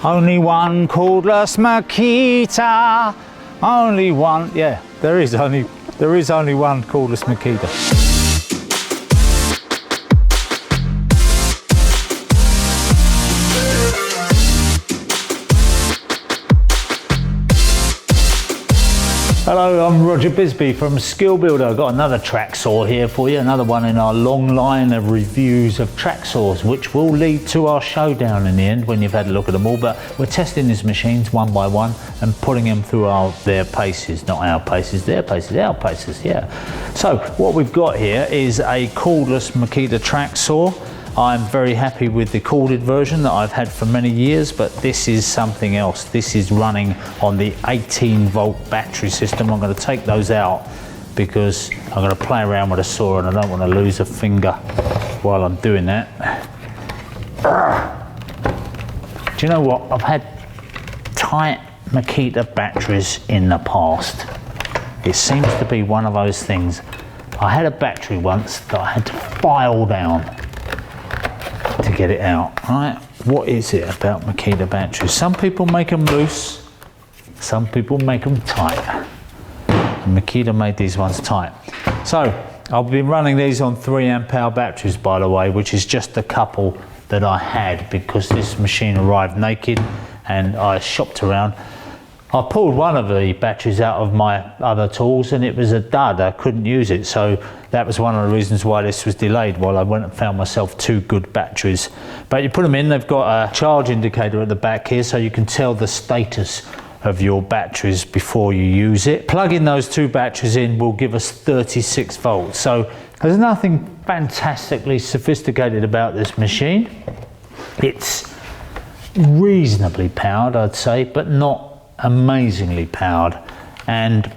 Only one cordless Makita. Only one. Yeah, there is only one cordless Makita. Hello, I'm Roger Bisbee from Skill Builder. I've got another track saw here for you, another one in our long line of reviews of track saws, which will lead to our showdown in the end when you've had a look at them all. But we're testing these machines one by one and putting them through their paces, not our paces, their paces, our paces, yeah. So what we've got here is a cordless Makita track saw. I'm very happy with the corded version that I've had for many years, but this is something else. This is running on the 18-volt battery system. I'm going to take those out because I'm going to play around with a saw and I don't want to lose a finger while I'm doing that. Do you know what? I've had tight Makita batteries in the past. It seems to be one of those things. I had a battery once that I had to file down to get it out, right? What is it about Makita batteries? Some people make them loose, some people make them tight. And Makita made these ones tight. So I've been running these on 3 amp hour batteries, by the way, which is just a couple that I had because this machine arrived naked and I shopped around. I pulled one of the batteries out of my other tools and it was a dud. I couldn't use it, so that was one of the reasons why this was delayed while I went and found myself 2 good batteries. But you put them in, they've got a charge indicator at the back here so you can tell the status of your batteries before you use it. Plugging those 2 batteries in will give us 36 volts. So there's nothing fantastically sophisticated about this machine. It's reasonably powered, I'd say, but not amazingly powered, and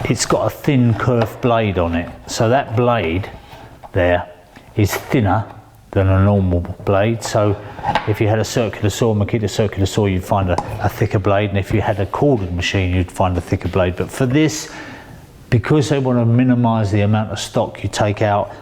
it's got a thin curved blade on it, so that blade there is thinner than a normal blade. So if you had a circular saw, Makita circular saw, you'd find a thicker blade, and if you had a corded machine you'd find a thicker blade. But for this, because they want to minimize the amount of stock you take out,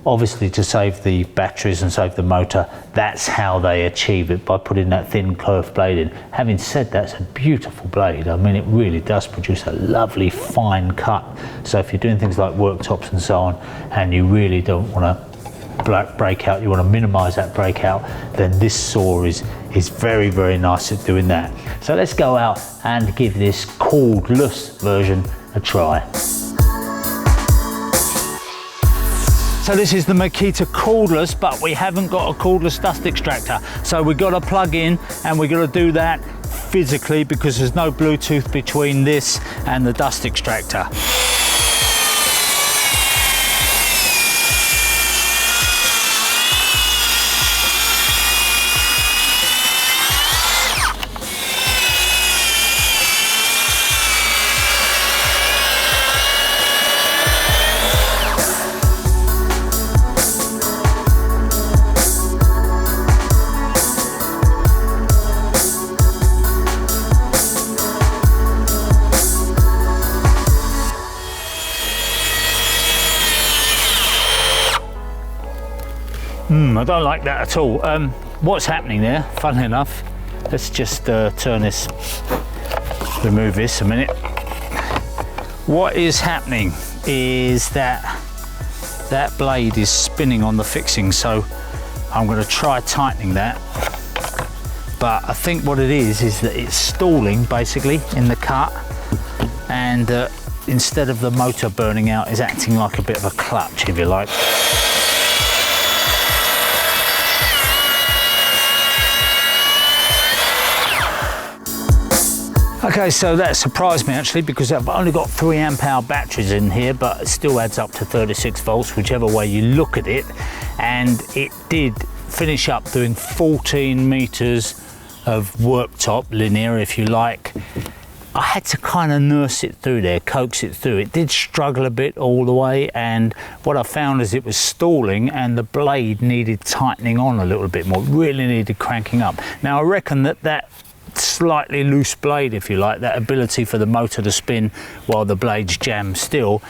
obviously to save the batteries and save the motor, that's how they achieve it, by putting that thin curved blade in. Having said that, it's a beautiful blade. I mean, it really does produce a lovely fine cut. So if you're doing things like worktops and so on, and you really don't want to break out, you want to minimize that breakout, then this saw is very, very nice at doing that. So let's go out and give this cordless version a try. So this is the Makita cordless, but we haven't got a cordless dust extractor. So we've got to plug in and we've got to do that physically because there's no Bluetooth between this and the dust extractor. I don't like that at all. What's happening there, funnily enough, let's just remove this a minute. What is happening is that blade is spinning on the fixing, so I'm going to try tightening that. But I think what it is that it's stalling basically in the cut, and instead of the motor burning out, is acting like a bit of a clutch, if you like. Okay, so that surprised me actually, because I've only got 3 amp hour batteries in here, but it still adds up to 36 volts, whichever way you look at it. And it did finish up doing 14 meters of worktop, linear if you like. I had to kind of nurse it through there, coax it through. It did struggle a bit all the way, and what I found is it was stalling and the blade needed tightening on a little bit more, really needed cranking up. Now I reckon that slightly loose blade, if you like, that ability for the motor to spin while the blade's jammed still,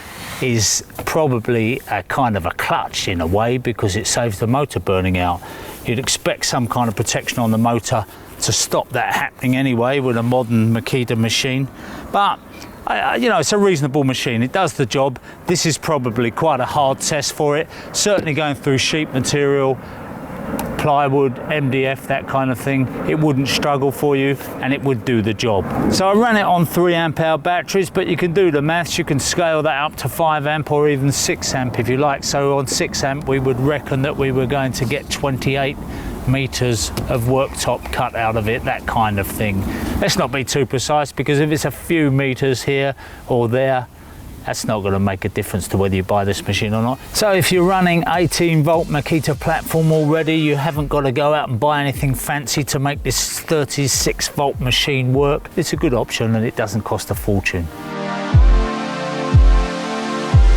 is probably a kind of a clutch in a way, because it saves the motor burning out. You'd expect some kind of protection on the motor to stop that happening anyway with a modern Makita machine, but you know, it's a reasonable machine. It does the job. This is probably quite a hard test for it. Certainly going through sheet material, plywood, MDF, that kind of thing, it wouldn't struggle for you and it would do the job. So I ran it on 3 amp hour batteries, but you can do the maths. You can scale that up to 5 amp or even 6 amp if you like. So on 6 amp we would reckon that we were going to get 28 meters of worktop cut out of it, that kind of thing. Let's not be too precise, because if it's a few meters here or there, that's not going to make a difference to whether you buy this machine or not. So if you're running 18 volt Makita platform already, you haven't got to go out and buy anything fancy to make this 36 volt machine work. It's a good option and it doesn't cost a fortune.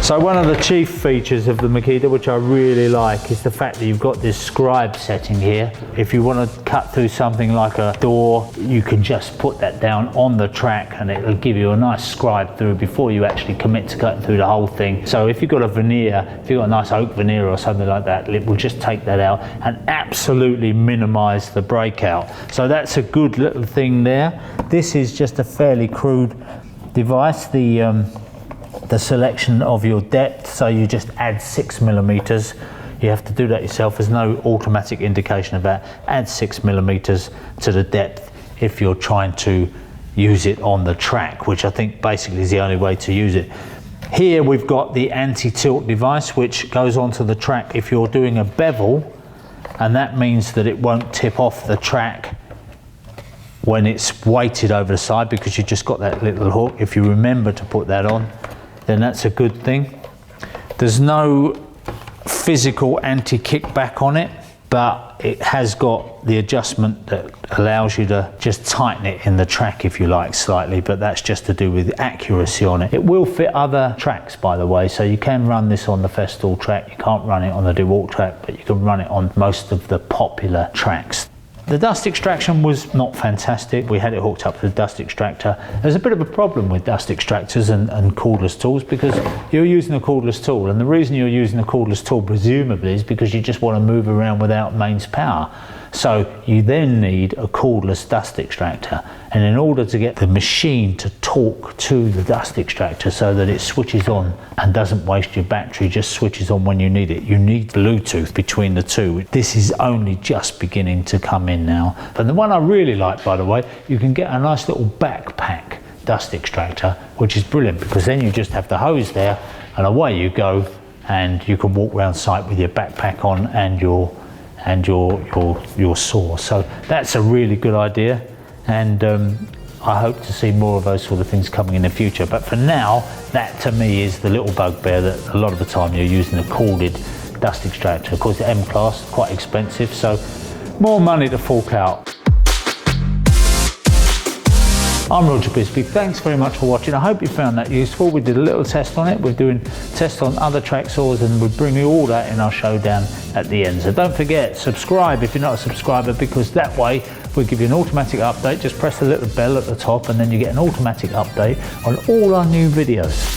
So one of the chief features of the Makita, which I really like, is the fact that you've got this scribe setting here. If you want to cut through something like a door, you can just put that down on the track and it'll give you a nice scribe through before you actually commit to cutting through the whole thing. So if you've got a veneer, if you've got a nice oak veneer or something like that, it will just take that out and absolutely minimize the breakout. So that's a good little thing there. This is just a fairly crude device. The selection of your depth, so you just add 6 millimeters. You have to do that yourself. There's no automatic indication of that. Add 6 millimeters to the depth if you're trying to use it on the track, which I think basically is the only way to use it. Here we've got the anti-tilt device, which goes onto the track if you're doing a bevel, and that means that it won't tip off the track when it's weighted over the side, because you just got that little hook. If you remember to put that on, then that's a good thing. There's no physical anti-kickback on it, but it has got the adjustment that allows you to just tighten it in the track if you like slightly, but that's just to do with accuracy on it. It will fit other tracks, by the way, so you can run this on the Festool track. You can't run it on the DeWalt track, but you can run it on most of the popular tracks. The dust extraction was not fantastic. We had it hooked up to the dust extractor. There's a bit of a problem with dust extractors and cordless tools, because you're using a cordless tool, and the reason you're using a cordless tool presumably is because you just want to move around without mains power. So you then need a cordless dust extractor, and in order to get the machine to talk to the dust extractor so that it switches on and doesn't waste your battery, just switches on when you need it, you need Bluetooth between the two. This is only just beginning to come in now. But the one I really like, by the way, you can get a nice little backpack dust extractor, which is brilliant, because then you just have the hose there and away you go, and you can walk around site with your backpack on and your saw. So that's a really good idea, and I hope to see more of those sort of things coming in the future. But for now, that to me is the little bugbear, that a lot of the time you're using a corded dust extractor. Of course, the M-Class, quite expensive, so more money to fork out. I'm Roger Bisbee, thanks very much for watching. I hope you found that useful. We did a little test on it, we're doing tests on other track saws, and we'll bring you all that in our showdown at the end. So don't forget, subscribe if you're not a subscriber, because that way we'll give you an automatic update. Just press the little bell at the top and then you get an automatic update on all our new videos.